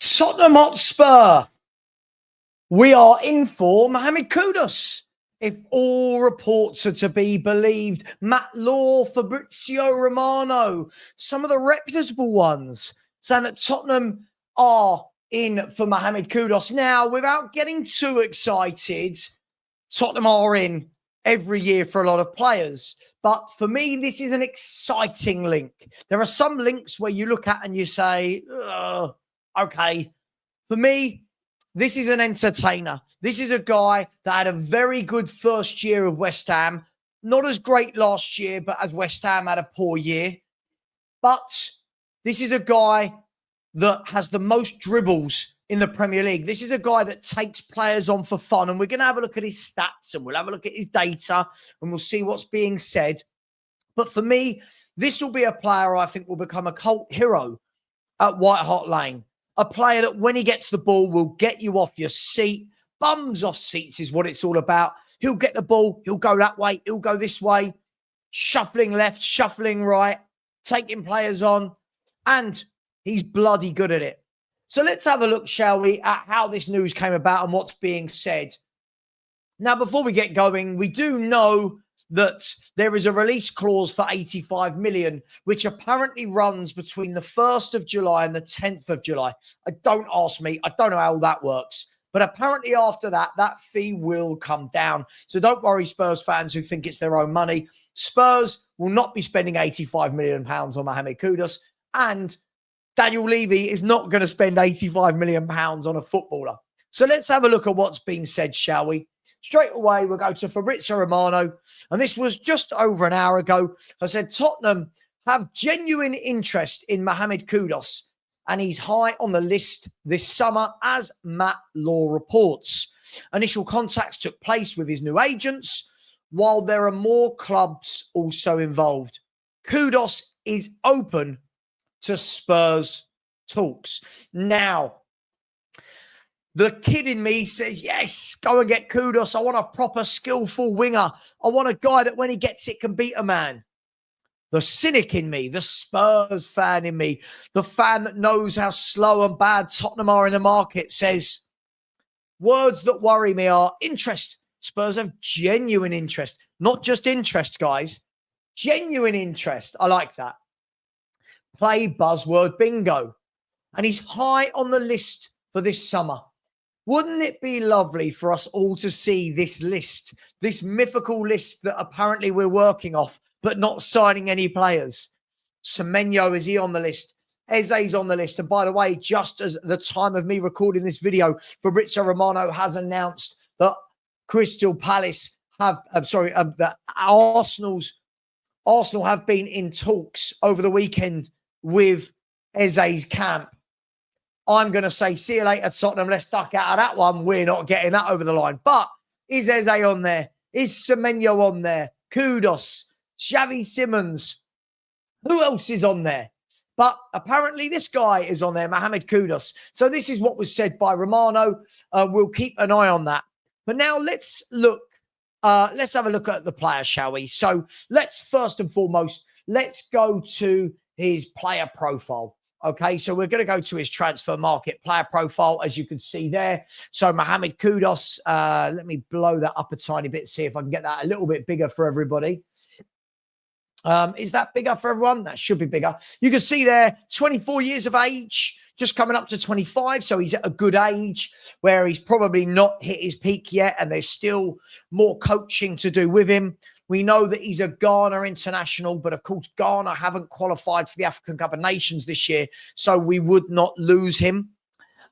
Tottenham Hotspur. We are in for Mohammed Kudus. If all reports are to be believed, Matt Law, Fabrizio Romano, some of the reputable ones, saying that Tottenham are in for Mohammed Kudus. Now, without getting too excited, Tottenham are in every year for a lot of players. But for me, this is an exciting link. There are some links where you look at and you say, okay. For me, this is an entertainer. This is a guy that had a very good first year of West Ham. Not as great last year, but as West Ham had a poor year. But this is a guy that has the most dribbles in the Premier League. This is a guy that takes players on for fun. And we're going to have a look at his stats and we'll have a look at his data and we'll see what's being said. But for me, this will be a player I think will become a cult hero at White Hart Lane. A player that when he gets the ball will get you off your seat. Bums off seats is what it's all about. He'll get the ball. He'll go that way. He'll go this way. Shuffling left, shuffling right, taking players on. And he's bloody good at it. So let's have a look, shall we, at how this news came about and what's being said. Now, before we get going, we do know that there is a release clause for 85 million, which apparently runs between the 1st of July and the 10th of July. Don't ask me. I don't know how that works. But apparently after that, that fee will come down. So don't worry, Spurs fans who think it's their own money. Spurs will not be spending 85 million pounds on Mohammed Kudus. And Daniel Levy is not going to spend 85 million pounds on a footballer. So let's have a look at what's being said, shall we? Straight away, we'll go to Fabrizio Romano. And this was just over an hour ago. I said Tottenham have genuine interest in Mohammed Kudus. And he's high on the list this summer, as Matt Law reports. Initial contacts took place with his new agents, while there are more clubs also involved. Kudus is open to Spurs talks. Now, the kid in me says, yes, go and get Kudus. I want a proper skillful winger. I want a guy that when he gets it can beat a man. The cynic in me, the Spurs fan in me, the fan that knows how slow and bad Tottenham are in the market says, words that worry me are interest. Spurs have genuine interest. Not just interest, guys. Genuine interest. I like that. Play buzzword bingo. And he's high on the list for this summer. Wouldn't it be lovely for us all to see this list, this mythical list that apparently we're working off, but not signing any players? Semenyo, is he on the list? Eze's on the list. And by the way, just as the time of me recording this video, Fabrizio Romano has announced that Crystal Palace have, that Arsenal have been in talks over the weekend with Eze's camp. I'm going to say, see you later, Tottenham. Let's duck out of that one. We're not getting that over the line. But is Eze on there? Is Semenyo on there? Kudus, Xavi Simons. Who else is on there? But apparently this guy is on there, Mohammed Kudus. So this is what was said by Romano. We'll keep an eye on that. But now let's look. Let's have a look at the player, shall we? So let's first and foremost, let's go to his player profile. Okay, so we're going to go to his transfer market player profile, as you can see there. So Mohammed Kudus, let me blow that up a tiny bit, see if I can get that a little bit bigger for everybody. Is that bigger for everyone? That should be bigger. You can see there, 24 years of age, just coming up to 25. So he's at a good age where he's probably not hit his peak yet. And there's still more coaching to do with him. We know that he's a Ghana international, but of course, Ghana haven't qualified for the African Cup of Nations this year. So we would not lose him.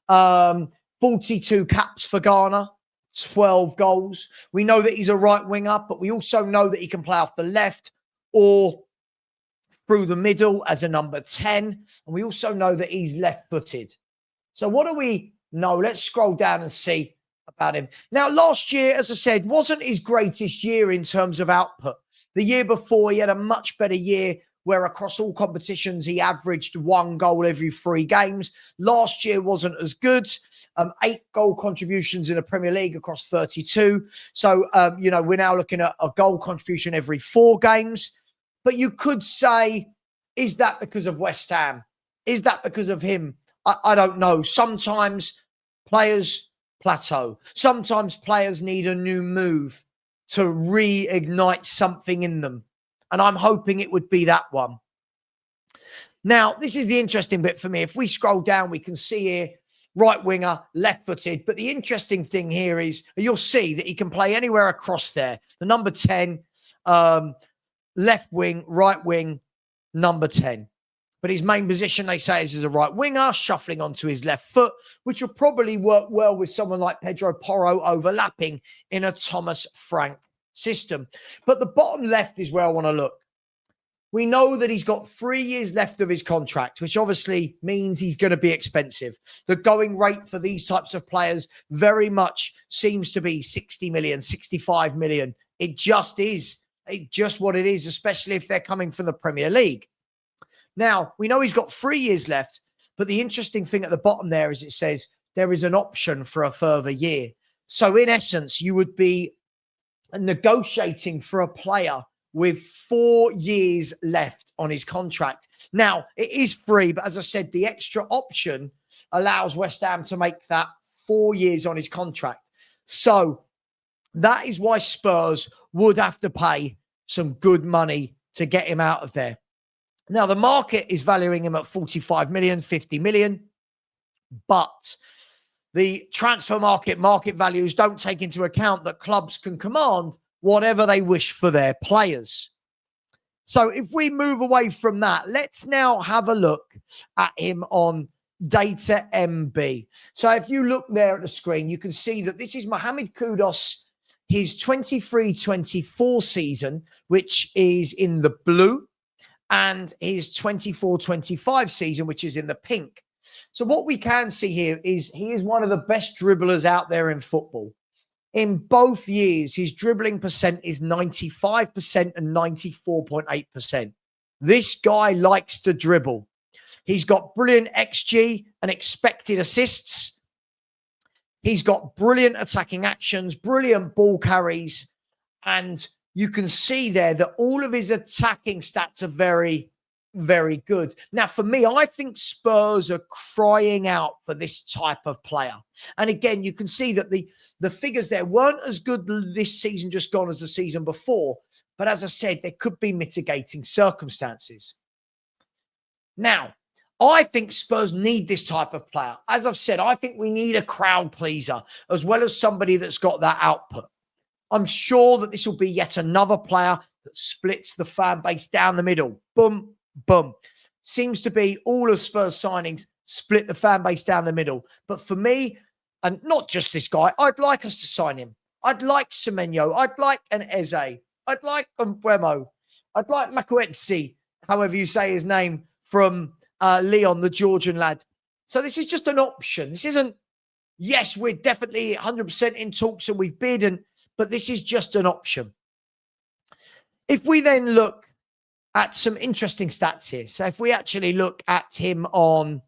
42 caps for Ghana, 12 goals. We know that he's a right winger, but we also know that he can play off the left or through the middle as a number 10. And we also know that he's left-footed. So what do we know? Let's scroll down and see about him. Now, last year, as I said, wasn't his greatest year in terms of output. The year before, he had a much better year where across all competitions, he averaged 1 goal every 3 games. Last year wasn't as good. 8 goal contributions in the Premier League across 32. So, we're now looking at a goal contribution every 4 games. But you could say, is that because of West Ham? Is that because of him I don't know. Sometimes players plateau. Sometimes players need a new move to reignite something in them. And I'm hoping it would be that one. Now, this is the interesting bit for me. If we scroll down, we can see here right winger, left footed. But the interesting thing here is you'll see that he can play anywhere across there. The number 10, left wing, right wing, number 10. But his main position, they say, is as a right winger, shuffling onto his left foot, which will probably work well with someone like Pedro Porro overlapping in a Thomas Frank system. But the bottom left is where I want to look. We know that he's got 3 years left of his contract, which obviously means he's going to be expensive. The going rate for these types of players very much seems to be 60 million, 65 million. It just is. It's just what it is, especially if they're coming from the Premier League. Now, we know he's got 3 years left, but the interesting thing at the bottom there is it says there is an option for a further year. So in essence, you would be negotiating for a player with 4 years left on his contract. Now, it is free, but as I said, the extra option allows West Ham to make that 4 years on his contract. So that is why Spurs would have to pay some good money to get him out of there. Now, the market is valuing him at 45 million, 50 million, but the transfer market values don't take into account that clubs can command whatever they wish for their players. So if we move away from that, let's now have a look at him on Data MB. So if you look there at the screen, you can see that this is Mohammed Kudus, his 23-24 season, which is in the blue, and his 24-25 season, which is in the pink. So what we can see here is he is one of the best dribblers out there in football. In both years, his dribbling percent is 95% and 94.8%. This guy likes to dribble. He's got brilliant XG and expected assists. He's got brilliant attacking actions, brilliant ball carries, and you can see there that all of his attacking stats are very, very good. Now, for me, I think Spurs are crying out for this type of player. And again, you can see that the figures there weren't as good this season just gone as the season before. But as I said, there could be mitigating circumstances. Now, I think Spurs need this type of player. As I've said, I think we need a crowd pleaser as well as somebody that's got that output. I'm sure that this will be yet another player that splits the fan base down the middle. Boom, boom. Seems to be all of Spurs signings split the fan base down the middle. But for me, and not just this guy, I'd like us to sign him. I'd like Semenyo. I'd like an Eze. I'd like Mbeumo. I'd like Makuetsi, however you say his name, from Leon, the Georgian lad. So this is just an option. This isn't, yes, we're definitely 100% in talks and we've bid, but this is just an option. If we then look at some interesting stats here. So if we actually look at him on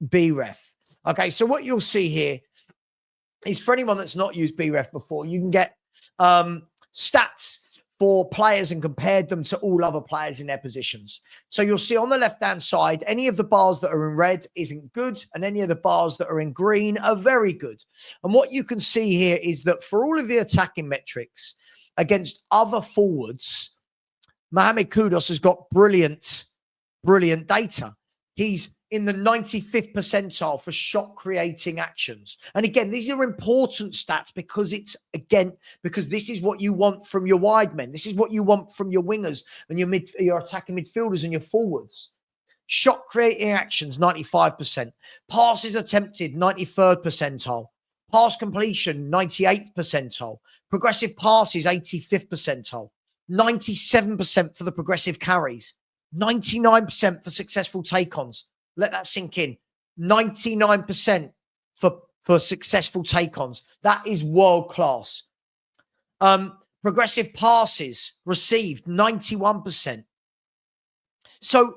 BREF. Okay, so what you'll see here is for anyone that's not used BREF before, you can get stats for players and compared them to all other players in their positions. So you'll see on the left-hand side, any of the bars that are in red isn't good, and any of the bars that are in green are very good. And what you can see here is that for all of the attacking metrics against other forwards, Mohammed Kudus has got brilliant data. He's in the 95th percentile for shot creating actions. And again, these are important stats because because this is what you want from your wide men. This is what you want from your wingers and your attacking midfielders and your forwards. Shot creating actions, 95%. Passes attempted, 93rd percentile. Pass completion, 98th percentile. Progressive passes, 85th percentile. 97% for the progressive carries. 99% for successful take-ons. Let that sink in. 99% for successful take-ons. That is world class. Progressive passes received, 91%. So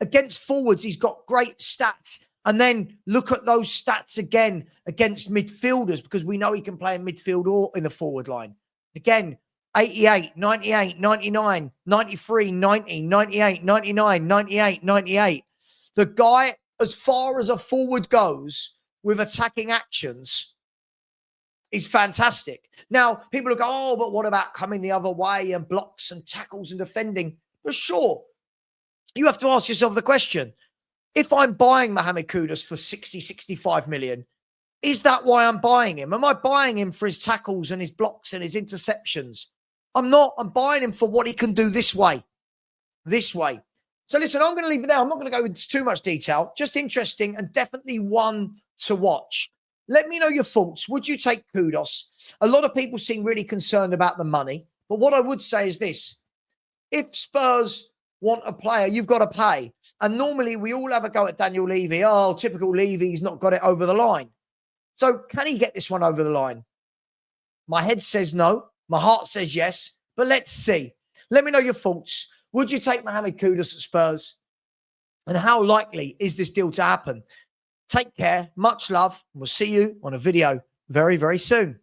against forwards, he's got great stats. And then look at those stats again against midfielders, because we know he can play in midfield or in the forward line. Again, 88, 98, 99, 93, 90, 98, 99, 98, 98. The guy as far as a forward goes with attacking actions, is fantastic. Now, people will go, oh, but what about coming the other way and blocks and tackles and defending? But sure, you have to ask yourself the question. If I'm buying Mohammed Kudus for 60, 65 million, is that why I'm buying him? Am I buying him for his tackles and his blocks and his interceptions? I'm not. I'm buying him for what he can do this way. This way. So listen, I'm going to leave it there. I'm not going to go into too much detail. Just interesting and definitely one to watch. Let me know your thoughts. Would you take Kudus? A lot of people seem really concerned about the money. But what I would say is this. If Spurs want a player, you've got to pay. And normally we all have a go at Daniel Levy. Oh, typical Levy's not got it over the line. So can he get this one over the line? My head says no. My heart says yes. But let's see. Let me know your thoughts. Would you take Mohammed Kudus at Spurs? And how likely is this deal to happen? Take care. Much love. We'll see you on a video very, very soon.